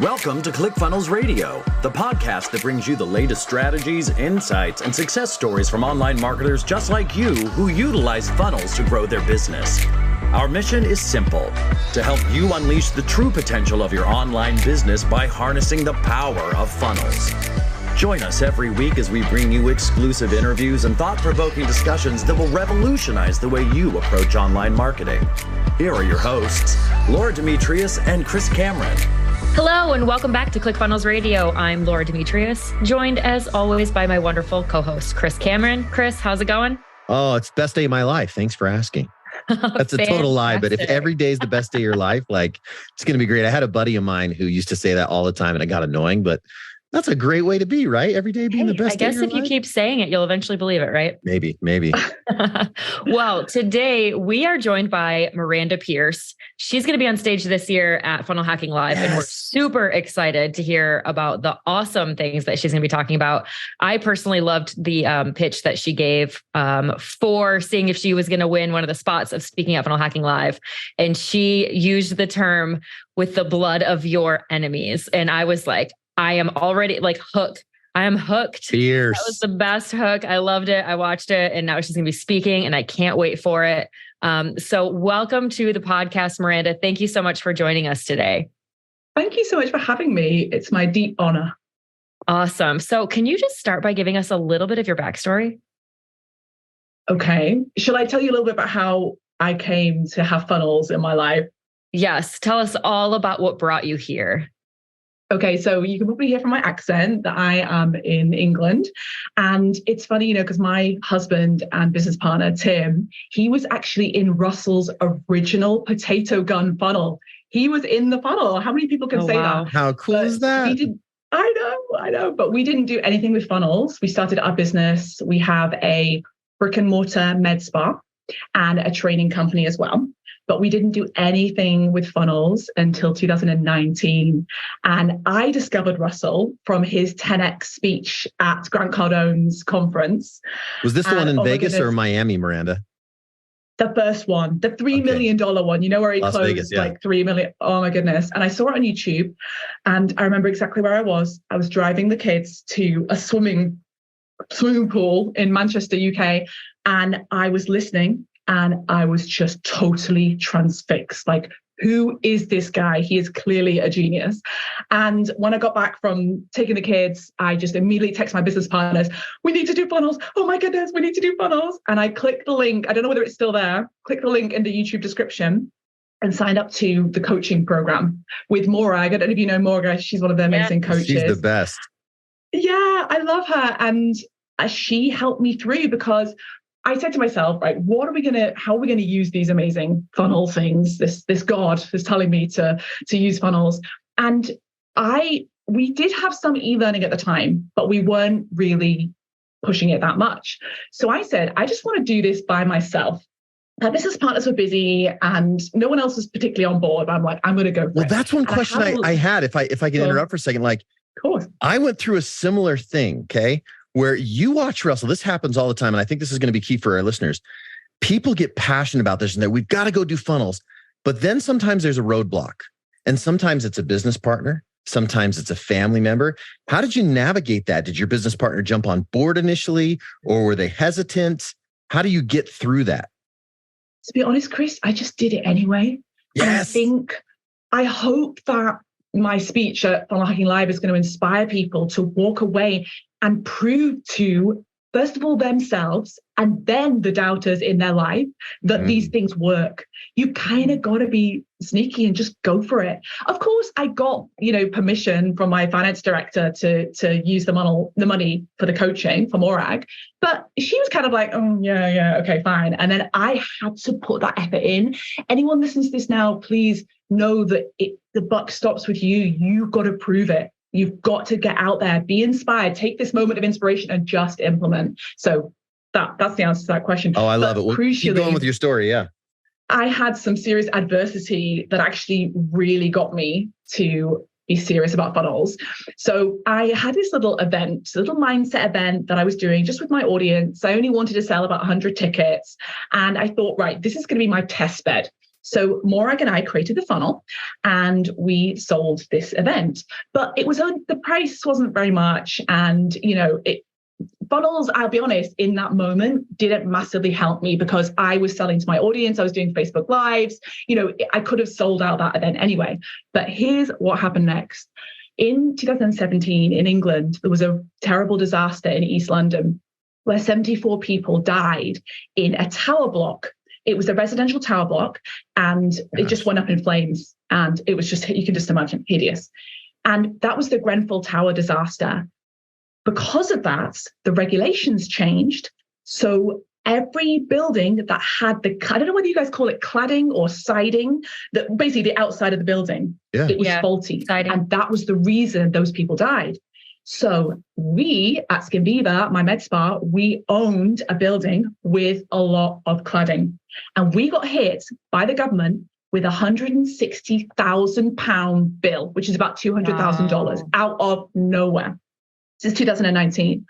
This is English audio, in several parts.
Welcome to ClickFunnels Radio, the podcast that brings you the latest strategies, insights, and success stories from online marketers just like you who utilize funnels to grow their business. Our mission is simple: to help you unleash the true potential of your online business by harnessing the power of funnels. Join us every week as we bring you exclusive interviews and thought-provoking discussions that will revolutionize the way you approach online marketing. Here are your hosts, Laura Demetrius and Chris Cameron. Hello, and welcome back to ClickFunnels Radio. I'm Laura Demetrius, joined as always by my wonderful co-host, Chris Cameron. Chris, how's it going? Oh, it's the best day of my life. Thanks for asking. That's a total lie. But if every day is the best day of your life, it's going to be great. I had a buddy of mine who used to say that all the time and it got annoying, but that's a great way to be, right? Every day being the best day of your life. I guess if you keep saying it, you'll eventually believe it, right? Maybe. Well, today we are joined by Miranda Pearce. She's going to be on stage this year at Funnel Hacking Live, and we're super excited to hear about the awesome things that she's going to be talking about. I personally loved the pitch that she gave for seeing if she was going to win one of the spots of speaking at Funnel Hacking Live. And she used the term "with the blood of your enemies." And I was like, I am already hooked. I am hooked. Fierce. That was the best hook. I loved it. I watched it, and now she's going to be speaking, and I can't wait for it. So welcome to the podcast, Miranda. Thank you so much for joining us today. Thank you so much for having me. It's my deep honor. Awesome. So can you just start by giving us a little bit of your backstory? Okay. Shall I tell you a little bit about how I came to have funnels in my life? Yes. Tell us all about what brought you here. Okay, so you can probably hear from my accent that I am in England. And it's funny, because my husband and business partner, Tim, he was actually in Russell's original potato gun funnel. He was in the funnel. How many people can say that? How cool is that? I know, but we didn't do anything with funnels. We started our business. We have a brick and mortar med spa and a training company as well. But we didn't do anything with funnels until 2019. And I discovered Russell from his 10X speech at Grant Cardone's conference. Was this the one in Vegas or Miami, Miranda? The first one, the $3 million one, where he Las closed Vegas, yeah. 3 million. Oh my goodness. And I saw it on YouTube, and I remember exactly where I was. I was driving the kids to a swimming pool in Manchester, UK. And I was listening. And I was just totally transfixed. Who is this guy? He is clearly a genius. And when I got back from taking the kids, I just immediately texted my business partners, we need to do funnels. Oh my goodness, we need to do funnels. And I clicked the link. I don't know whether it's still there. Click the link in the YouTube description and signed up to the coaching program with Morag. I don't know if you know Morag. She's one of the amazing coaches. She's the best. Yeah, I love her. And she helped me through, because I said to myself, right, how are we going to use these amazing funnel things? This God is telling me to use funnels. And we did have some e-learning at the time, but we weren't really pushing it that much. So I said, I just want to do this by myself. My business partners were busy and no one else was particularly on board. But I'm like, I'm going to go for it. Well, that's one question I had, if I can interrupt for a second. Of course. I went through a similar thing, okay? Where you watch Russell, this happens all the time. And I think this is going to be key for our listeners. People get passionate about this and that we've got to go do funnels. But then sometimes there's a roadblock, and sometimes it's a business partner. Sometimes it's a family member. How did you navigate that? Did your business partner jump on board initially, or were they hesitant? How do you get through that? To be honest, Chris, I just did it anyway. Yes. And I hope that my speech at Funnel Hacking Live is going to inspire people to walk away and prove to, first of all, themselves and then the doubters in their life that these things work. You kind of got to be sneaky and just go for it. Of course, I got, permission from my finance director to use the money for the coaching for Morag, but she was kind of like, oh, yeah, okay, fine. And then I had to put that effort in. Anyone listens to this now, please know that the buck stops with you. You've got to prove it. You've got to get out there, be inspired, take this moment of inspiration and just implement. So that's the answer to that question. Oh, I love it. Well, keep going with your story. Yeah. I had some serious adversity that actually really got me to be serious about funnels. So I had this little mindset event that I was doing just with my audience. I only wanted to sell about 100 tickets. And I thought, right, this is going to be my test bed. So Morag and I created the funnel and we sold this event, but the price wasn't very much. And, funnels, I'll be honest, in that moment didn't massively help me because I was selling to my audience. I was doing Facebook Lives. I could have sold out that event anyway. But here's what happened next. In 2017 in England, there was a terrible disaster in East London where 74 people died in a tower block. It was a residential tower block and it just went up in flames. And it was just, you can just imagine, hideous. And that was the Grenfell Tower disaster. Because of that, the regulations changed. So every building that had I don't know whether you guys call it cladding or siding, that basically the outside of the building, it was faulty. Siding. And that was the reason those people died. So we at Skin Viva, my med spa, we owned a building with a lot of cladding. And we got hit by the government with £160,000 bill, which is about $200,000 out of nowhere. Since 2019.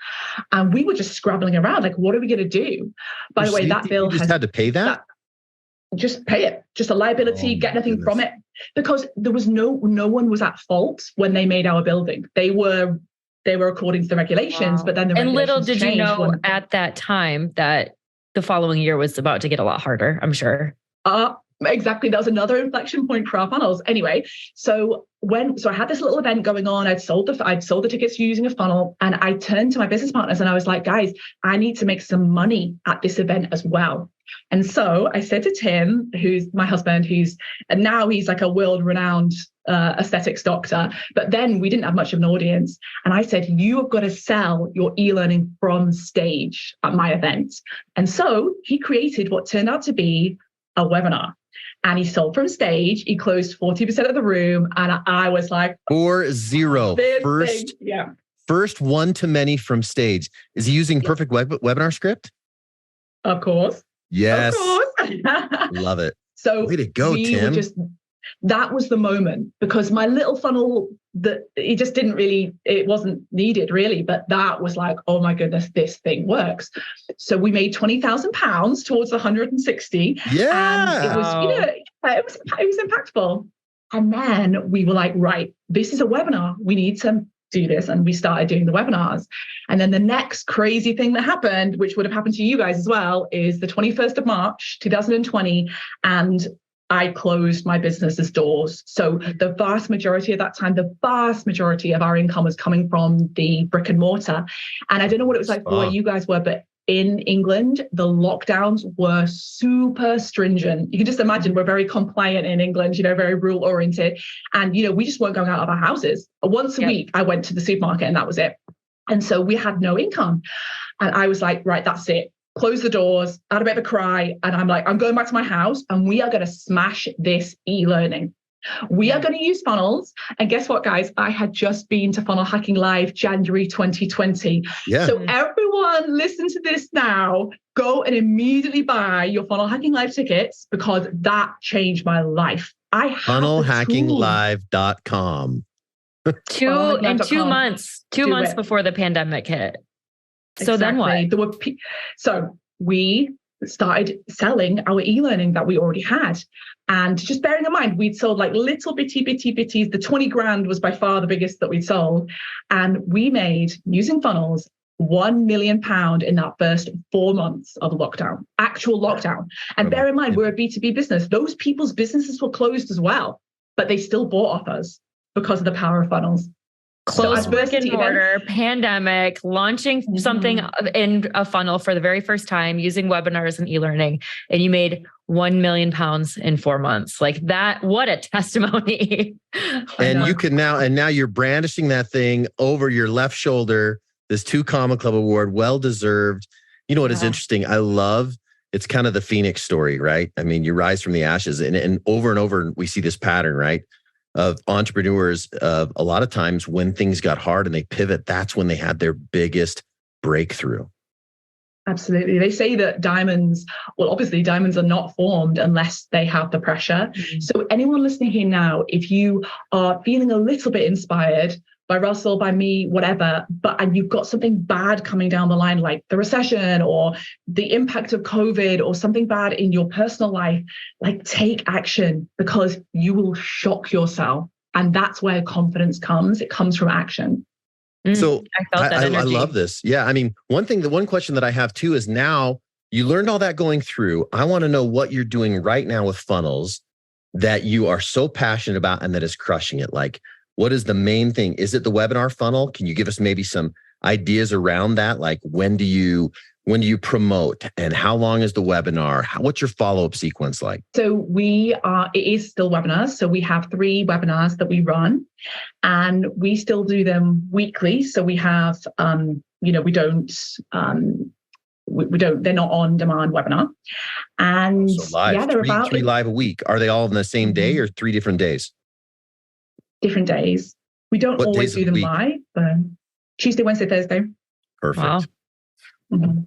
And we were just scrabbling around, like, what are we going to do? By the way, that bill just had to pay that? Just pay it. Just a liability, get nothing from it. Because there was no one was at fault when they made our building. They were according to the regulations, but then the regulations little did you know when, at that time that the following year was about to get a lot harder, I'm sure. Exactly. That was another inflection point for our funnels. Anyway, so I had this little event going on. I'd sold the tickets using a funnel, and I turned to my business partners and I was like, guys, I need to make some money at this event as well. And so I said to Tim, who's my husband, and now he's like a world-renowned aesthetics doctor. But then we didn't have much of an audience. And I said, you have got to sell your e-learning from stage at my event. And so he created what turned out to be a webinar. And he sold from stage. He closed 40% of the room. And I was like, 4-0. First one-to-many from stage. Is he using perfect webinar script? Of course. Yes. Of course. Love it. So way to go, Tim. That was the moment, because my little funnel, it wasn't needed really, but that was like, oh my goodness, this thing works. So we made £20,000 towards 160. Yeah. And it was impactful. And then we were like, right, this is a webinar. We need to do this. And we started doing the webinars. And then the next crazy thing that happened, which would have happened to you guys as well, is the 21st of March, 2020. And I closed my business's doors. So the vast majority of that time, the vast majority of our income was coming from the brick and mortar. And I don't know what it was like for where you guys were, but in England, the lockdowns were super stringent. You can just imagine we're very compliant in England, very rule oriented. And, we just weren't going out of our houses. Once a week, I went to the supermarket and that was it. And so we had no income. And I was like, right, that's it. Close the doors, had a bit of a cry. And I'm like, I'm going back to my house and we are going to smash this e-learning. We are going to use funnels. And guess what, guys? I had just been to Funnel Hacking Live January 2020. Yeah. So everyone listen to this now. Go and immediately buy your Funnel Hacking Live tickets, because that changed my life. Funnelhackinglive.com. 2 months before the pandemic hit. So Then what? So we started selling our e-learning that we already had. And just bearing in mind, we'd sold like little bitties. The 20 grand was by far the biggest that we'd sold. And we made, using funnels, £1 million in that first 4 months of lockdown, actual lockdown. And bear in mind, we're a B2B business. Those people's businesses were closed as well, but they still bought off us because of the power of funnels. Closed brick and mortar, pandemic, launching something in a funnel for the very first time, using webinars and e-learning, and you made £1 million in 4 months. Like that, what a testimony. And you can now you're brandishing that thing over your left shoulder, this 2 Comma Club award, well-deserved. You know what is interesting? I love, it's kind of the Phoenix story, right? I mean, you rise from the ashes and over we see this pattern, right? Of entrepreneurs, a lot of times when things got hard and they pivot, that's when they had their biggest breakthrough. Absolutely. They say that diamonds are not formed unless they have the pressure. Mm-hmm. So anyone listening here now, if you are feeling a little bit inspired, by Russell, by me, whatever, and you've got something bad coming down the line, like the recession or the impact of COVID or something bad in your personal life, like take action, because you will shock yourself. And that's where confidence comes. It comes from action. So I felt that I love this. Yeah. I mean, the one question that I have too is, now you learned all that going through. I want to know what you're doing right now with funnels that you are so passionate about and that is crushing it. Like, what is the main thing? Is it the webinar funnel? Can you give us maybe some ideas around that? Like, when do you promote, and how long is the webinar? What's your follow-up sequence like? So it is still webinars. So we have 3 webinars that we run, and we still do them weekly. So we have, we don't, they're not on demand webinar. And so live, yeah, they're three live a week. Are they all on the same day or 3 different days? Different days. We don't always do them live, but Tuesday, Wednesday, Thursday. Perfect. Wow. Mm-hmm.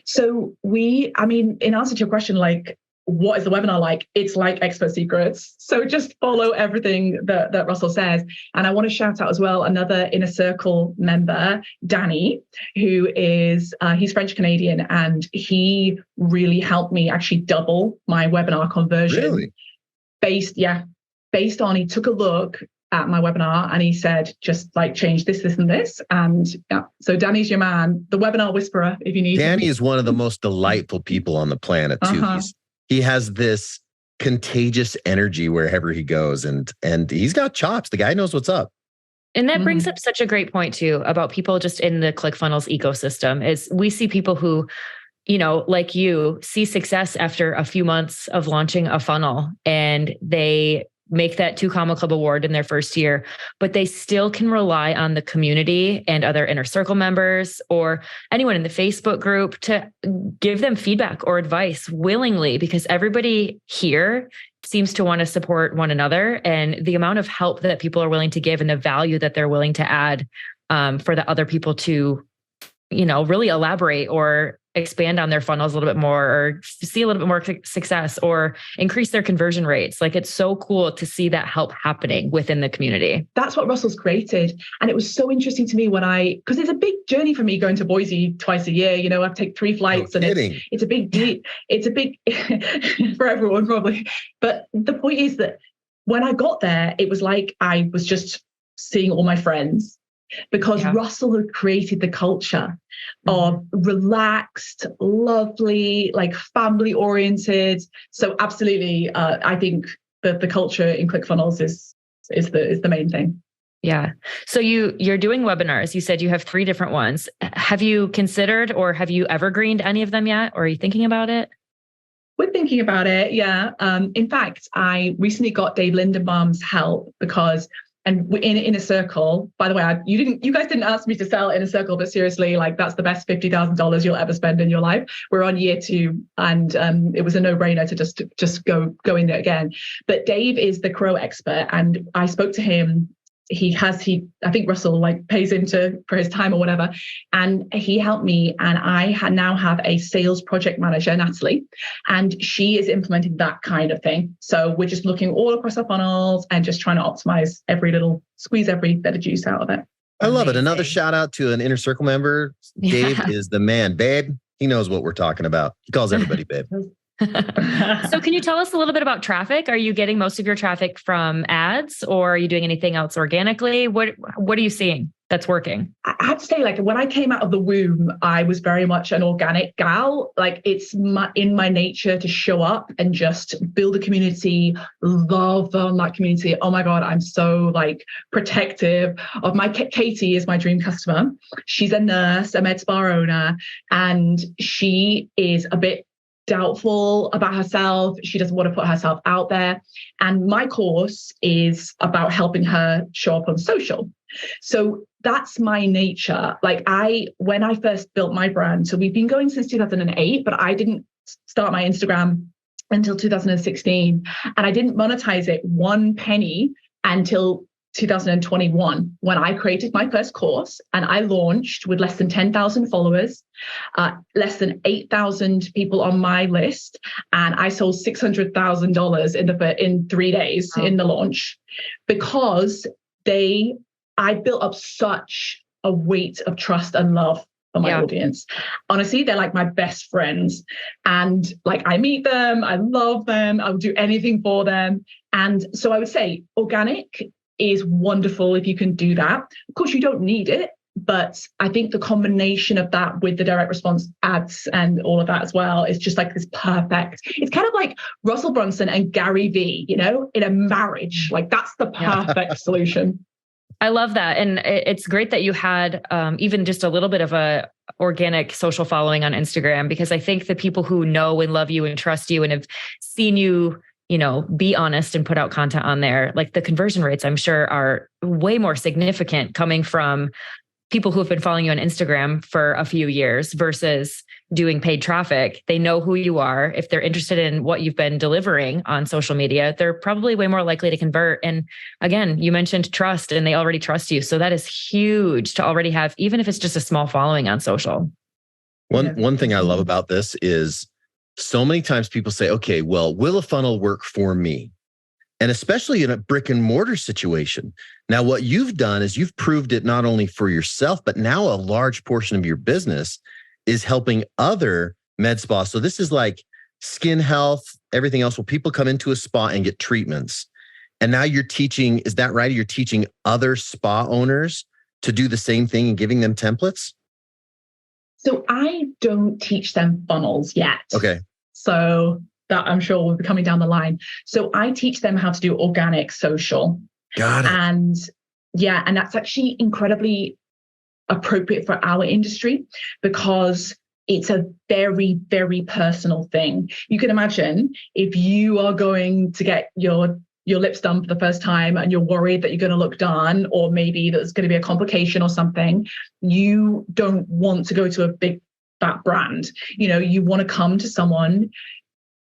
So in answer to your question, like, what is the webinar like? It's like Expert Secrets. So just follow everything that Russell says. And I want to shout out as well another Inner Circle member, Danny, who is, he's French Canadian, and he really helped me actually double my webinar conversion. Really? Based on, he took a look at my webinar and he said, just like change this, and this. And yeah, so Danny's your man, the webinar whisperer, if you need Danny him. is one of the most delightful people on the planet too. He has this contagious energy wherever he goes, and he's got chops. The guy knows what's up. And that brings up such a great point too, about people just in the ClickFunnels ecosystem. Is we see people who, like you, see success after a few months of launching a funnel, and they make that 2 Comma Club award in their first year, but they still can rely on the community and other Inner Circle members or anyone in the Facebook group to give them feedback or advice willingly, because everybody here seems to want to support one another, and the amount of help that people are willing to give and the value that they're willing to add for the other people to, really elaborate or expand on their funnels a little bit more, or see a little bit more success, or increase their conversion rates. Like, it's so cool to see that help happening within the community. That's what Russell's created. And it was so interesting to me because it's a big journey for me going to Boise twice a year. I take 3 flights, and it's a big deal. It's a big for everyone probably. But the point is that when I got there, it was like I was just seeing all my friends, because Russell had created the culture of relaxed, lovely, like family oriented. So absolutely, I think that the culture in ClickFunnels is the main thing. Yeah. So you're doing webinars. You said you have 3 different ones. Have you considered, or have you evergreened any of them yet? Or are you thinking about it? We're thinking about it. Yeah. In fact, I recently got Dave Lindenbaum's help and in Inner Circle, by the way, you guys didn't ask me to sell Inner Circle, but seriously, like, that's the best $50,000 you'll ever spend in your life. We're on year 2, and it was a no-brainer to just go in there again. But Dave is the Crow expert, and I spoke to him. I think Russell pays him for his time or whatever. And he helped me. And I now have a sales project manager, Natalie, and she is implementing that kind of thing. So we're just looking all across our funnels and just trying to optimize squeeze every bit of juice out of it. I love it. Another shout out to an Inner Circle member. Dave is the man, babe. He knows what we're talking about. He calls everybody babe. So can you tell us a little bit about traffic? Are you getting most of your traffic from ads, or are you doing anything else organically? What are you seeing that's working? I have to say, when I came out of the womb, I was very much an organic gal. It's in my nature to show up and just build a community, love on that community. Oh my God, I'm so protective of my Katie is my dream customer. She's a nurse, a med spa owner, and she is a bit doubtful about herself. She doesn't want to put herself out there. And my course is about helping her show up on social. So that's my nature. When I first built my brand, so we've been going since 2008, but I didn't start my Instagram until 2016. And I didn't monetize it 1 penny until 2021, when I created my first course, and I launched with less than 10,000 followers, less than 8,000 people on my list, and I sold $600,000 in 3 days in the launch, because they I built up such a weight of trust and love for my audience. Honestly, they're like my best friends. And like, I meet them, I love them, I would do anything for them. And so I would say organic is wonderful if you can do that. Of course, you don't need it, but I think the combination of that with the direct response ads and all of that as well is just like this perfect. It's kind of like Russell Brunson and Gary Vee, you know, in a marriage. Like that's the perfect solution. I love that. And it's great that you had even just a little bit of a organic social following on Instagram, because I think the people who know and love you and trust you and have seen you, you know, be honest and put out content on there, like the conversion rates, I'm sure are way more significant coming from people who have been following you on Instagram for a few years versus doing paid traffic. They know who you are. If they're interested in what you've been delivering on social media, they're probably way more likely to convert. And again, you mentioned trust, and they already trust you. So that is huge to already have, even if it's just a small following on social. One thing I love about this is so many times people say, okay, well, will a funnel work for me? And especially in a brick and mortar situation. Now, what you've done is you've proved it not only for yourself, but now a large portion of your business is helping other med spas. So this is like skin health, everything else. Will people come into a spa and get treatments? And now you're teaching, is that right? You're teaching other spa owners to do the same thing and giving them templates? So I don't teach them funnels yet. Okay. So that I'm sure will be coming down the line. So I teach them how to do organic social. Got it. And yeah, and that's actually incredibly appropriate for our industry because it's a very, very personal thing. You can imagine if you are going to get your lips done for the first time and you're worried that you're going to look done, or maybe there's going to be a complication or something, you don't want to go to a big fat brand. You know, you want to come to someone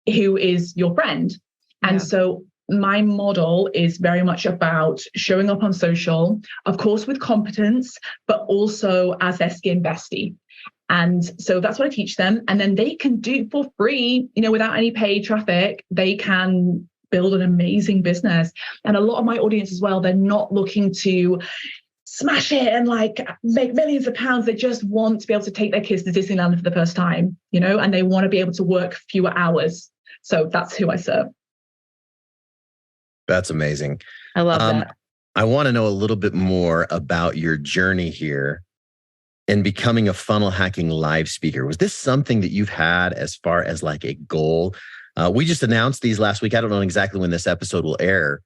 who is your friend. And so my model is very much about showing up on social, of course, with competence, but also as their skin bestie. And so that's what I teach them. And then they can do for free, you know, without any paid traffic, they can build an amazing business. And a lot of my audience as well, they're not looking to smash it and like make millions of pounds. They just want to be able to take their kids to Disneyland for the first time, you know, and they want to be able to work fewer hours. So that's who I serve. That's amazing. I love that. I want to know a little bit more about your journey here in becoming a funnel hacking live speaker. Was this something that you've had as far as like a goal? We just announced these last week. I don't know exactly when this episode will air,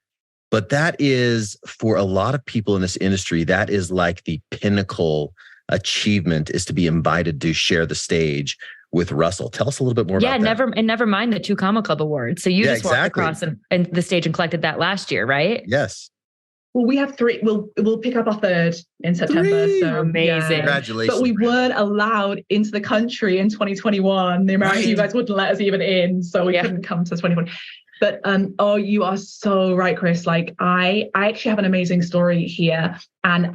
but that is for a lot of people in this industry, that is like the pinnacle achievement, is to be invited to share the stage with Russell. Tell us a little bit more about that. Never mind the 2 Comma Club awards. So you just walked across and the stage and collected that last year, right? Yes. Well, we have 3. We'll pick up our 3rd in September. 3. So amazing. Yeah. Congratulations. But we weren't allowed into the country in 2021. The American, you guys wouldn't let us even in. So we couldn't come to 2020. But you are so right, Chris. Like I actually have an amazing story here. And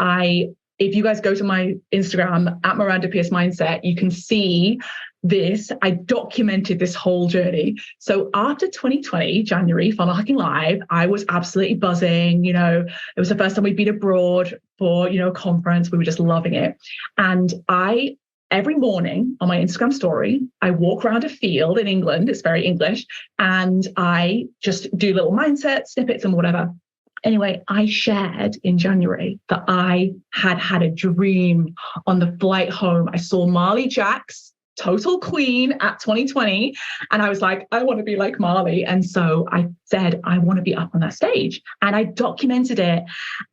if you guys go to my Instagram at Miranda Pearce Mindset, you can see this. I documented this whole journey. So after 2020, January, Funnel Hacking Live, I was absolutely buzzing. You know, it was the first time we'd been abroad for, you know, a conference. We were just loving it. And every morning on my Instagram story, I walk around a field in England. It's very English. And I just do little mindset snippets and whatever. Anyway, I shared in January that I had a dream on the flight home. I saw Marley Jack's Total Queen at 2020. And I was like, I want to be like Marley. And so I said, I want to be up on that stage. And I documented it.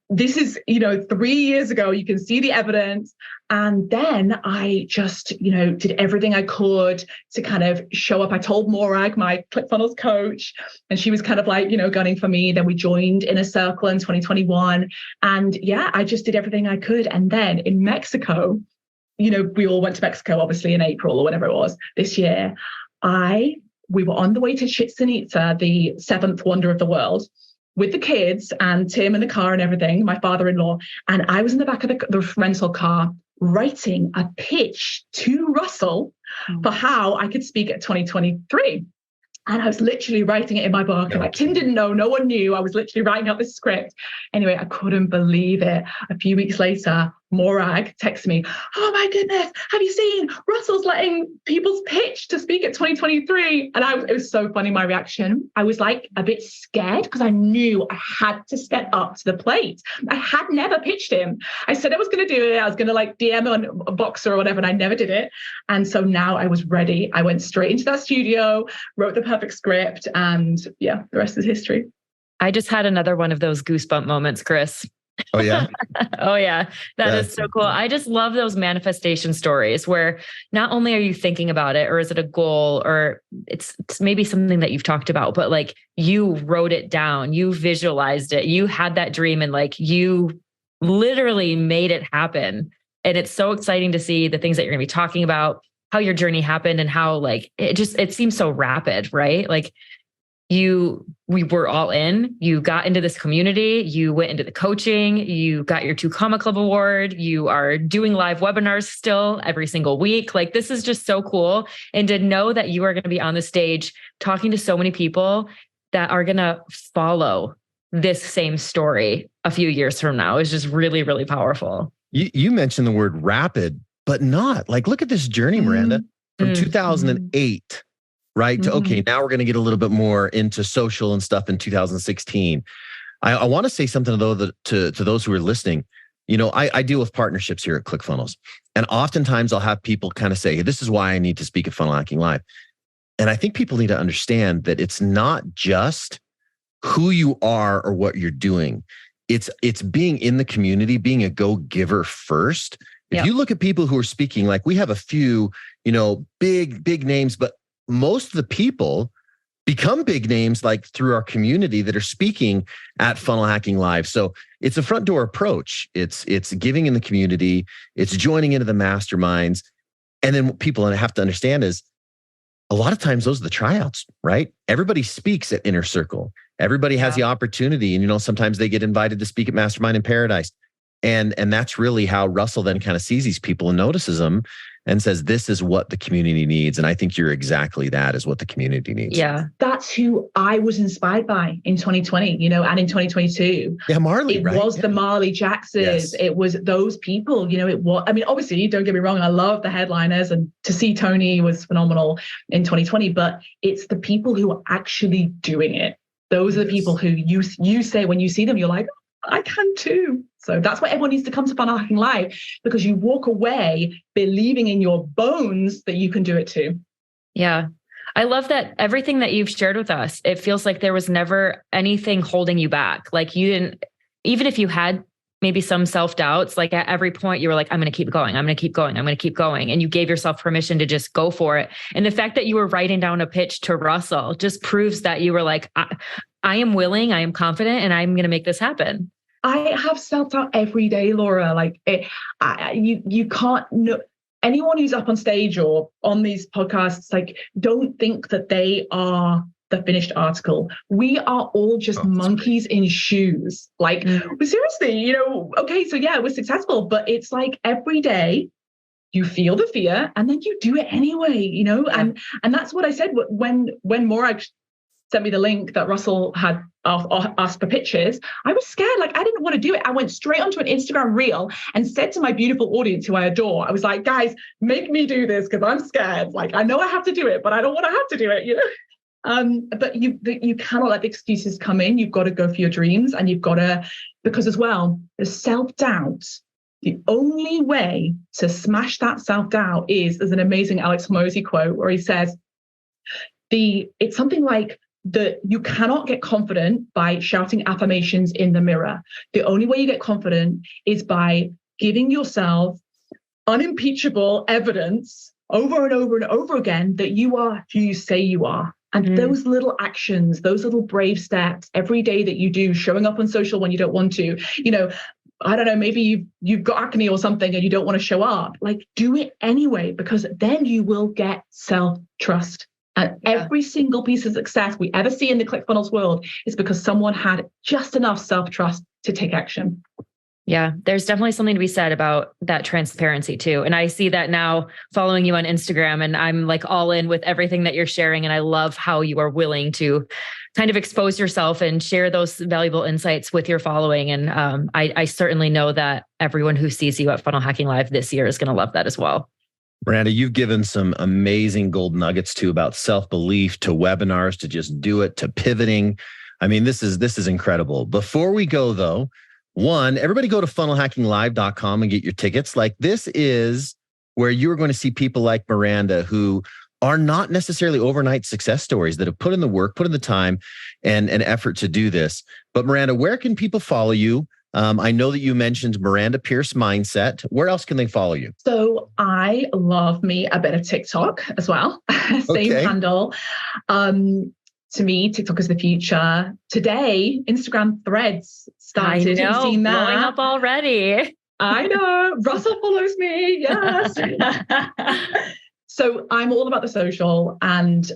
This is, 3 years ago. You can see the evidence. And then I just, did everything I could to kind of show up. I told Morag, my ClickFunnels coach, and she was kind of like, gunning for me. Then we joined in a circle in 2021. And yeah, I just did everything I could. And then in Mexico, we all went to Mexico, obviously in April or whatever it was this year. We were on the way to Chichen Itza, the 7th wonder of the world, with the kids and Tim in the car and everything, my father-in-law. And I was in the back of the rental car writing a pitch to Russell for how I could speak at 2023. And I was literally writing it in my book. And like Tim didn't know, no one knew. I was literally writing out this script. Anyway, I couldn't believe it. A few weeks later, Morag texted me, oh my goodness, have you seen Russell's letting people's pitch to speak at 2023? And it was so funny, my reaction. I was like a bit scared because I knew I had to step up to the plate. I had never pitched him. I said I was going to do it. I was going to like DM on a Boxer or whatever, and I never did it. And so now I was ready. I went straight into that studio, wrote the perfect script, and yeah, the rest is history. I just had another one of those goosebump moments, Chris. Oh, yeah. Oh, yeah. That's so cool. I just love those manifestation stories where not only are you thinking about it, or is it a goal, or it's maybe something that you've talked about, but like you wrote it down, you visualized it, you had that dream, and like you literally made it happen. And it's so exciting to see the things that you're going to be talking about, how your journey happened, and how like it seems so rapid, right? Like we were all in, you got into this community, you went into the coaching, you got your 2 Comma Club award, you are doing live webinars still every single week. Like this is just so cool. And to know that you are going to be on the stage talking to so many people that are going to follow this same story a few years from now is just really, really powerful. You mentioned the word rapid, but not like, look at this journey, Miranda, from 2008. Right. To, okay, now we're going to get a little bit more into social and stuff in 2016. I want to say something to those who are listening. You know, I deal with partnerships here at ClickFunnels. And oftentimes I'll have people kind of say, hey, this is why I need to speak at Funnel Hacking Live. And I think people need to understand that it's not just who you are or what you're doing. It's being in the community, being a go-giver first. If you look at people who are speaking, like we have a few, you know, big names, but most of the people become big names like through our community that are speaking at Funnel Hacking Live. So it's a front door approach. It's giving in the community. It's joining into the masterminds. And then what people have to understand is a lot of times those are the tryouts, right? Everybody speaks at Inner Circle. Everybody has the opportunity. And, you know, sometimes they get invited to speak at Mastermind in Paradise. And that's really how Russell then kind of sees these people and notices them and says, this is what the community needs. And I think you're exactly that is what the community needs. Yeah. That's who I was inspired by in 2020, you know, and in 2022. Yeah, Marley, It was the Marley Jacksons. Yes. It was those people, you know, it was, I mean, obviously, don't get me wrong. I love the headliners, and to see Tony was phenomenal in 2020, but it's the people who are actually doing it. Those are the people who you say, when you see them, you're like, I can too. So that's why everyone needs to come to Funnel Hacking Live, because you walk away believing in your bones that you can do it too. Yeah. I love that everything that you've shared with us, it feels like there was never anything holding you back. Like you didn't, even if you had maybe some self-doubts, like at every point you were like, I'm going to keep going. I'm going to keep going. I'm going to keep going. And you gave yourself permission to just go for it. And the fact that you were writing down a pitch to Russell just proves that you were like, I am willing, I am confident, and I'm going to make this happen. I have self-doubt every day, Laura. Like you can't know anyone who's up on stage or on these podcasts, like don't think that they are the finished article. We are all just monkeys in shoes. Like seriously, you know, okay, so yeah, we're successful, but it's like every day you feel the fear and then you do it anyway, you know, and that's what I said when Morag sent me the link that Russell had asked for pitches. I was scared. Like, I didn't want to do it. I went straight onto an Instagram reel and said to my beautiful audience who I adore, I was like, guys, make me do this because I'm scared. Like, I know I have to do it, but I don't want to have to do it, you know? But you cannot let the excuses come in. You've got to go for your dreams, and you've got to, because as well, the self-doubt, the only way to smash that self-doubt is, there's an amazing Alex Hormozi quote where he says, it's something like, that you cannot get confident by shouting affirmations in the mirror. The only way you get confident is by giving yourself unimpeachable evidence over and over and over again that you are who you say you are. And those little actions, those little brave steps every day that you do, showing up on social when you don't want to, you know, I don't know, maybe you've got acne or something and you don't want to show up, like do it anyway, because then you will get self-trust. And every single piece of success we ever see in the ClickFunnels world is because someone had just enough self-trust to take action. Yeah, there's definitely something to be said about that transparency too. And I see that now following you on Instagram, and I'm like all in with everything that you're sharing. And I love how you are willing to kind of expose yourself and share those valuable insights with your following. And I certainly know that everyone who sees you at Funnel Hacking Live this year is going to love that as well. Miranda, you've given some amazing gold nuggets too about self-belief, to webinars, to just do it, to pivoting. I mean, this is incredible. Before we go though, one, everybody go to funnelhackinglive.com and get your tickets. Like, this is where you're going to see people like Miranda who are not necessarily overnight success stories, that have put in the work, put in the time and effort to do this. But Miranda, where can people follow you? I know that you mentioned Miranda Pearce Mindset. Where else can they follow you? So I love me a bit of TikTok as well. Same handle. To me, TikTok is the future. Today, Instagram Threads started. I know, have you seen that? Blowing up already. I know. Russell follows me. Yes. So I'm all about the social, and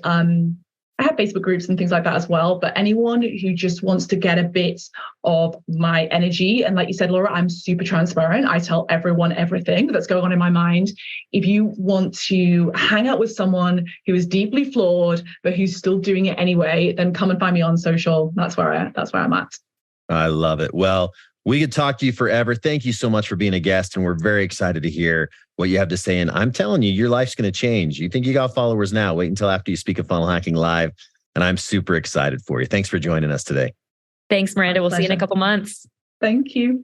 I have Facebook groups and things like that as well. But anyone who just wants to get a bit of my energy, and like you said, Laura, I'm super transparent. I tell everyone everything that's going on in my mind. If you want to hang out with someone who is deeply flawed, but who's still doing it anyway, then come and find me on social. That's where I'm at. I love it. Well, we could talk to you forever. Thank you so much for being a guest. And we're very excited to hear what you have to say. And I'm telling you, your life's going to change. You think you got followers now? Wait until after you speak at Funnel Hacking Live. And I'm super excited for you. Thanks for joining us today. Thanks, Miranda. We'll see you in a couple months. Thank you.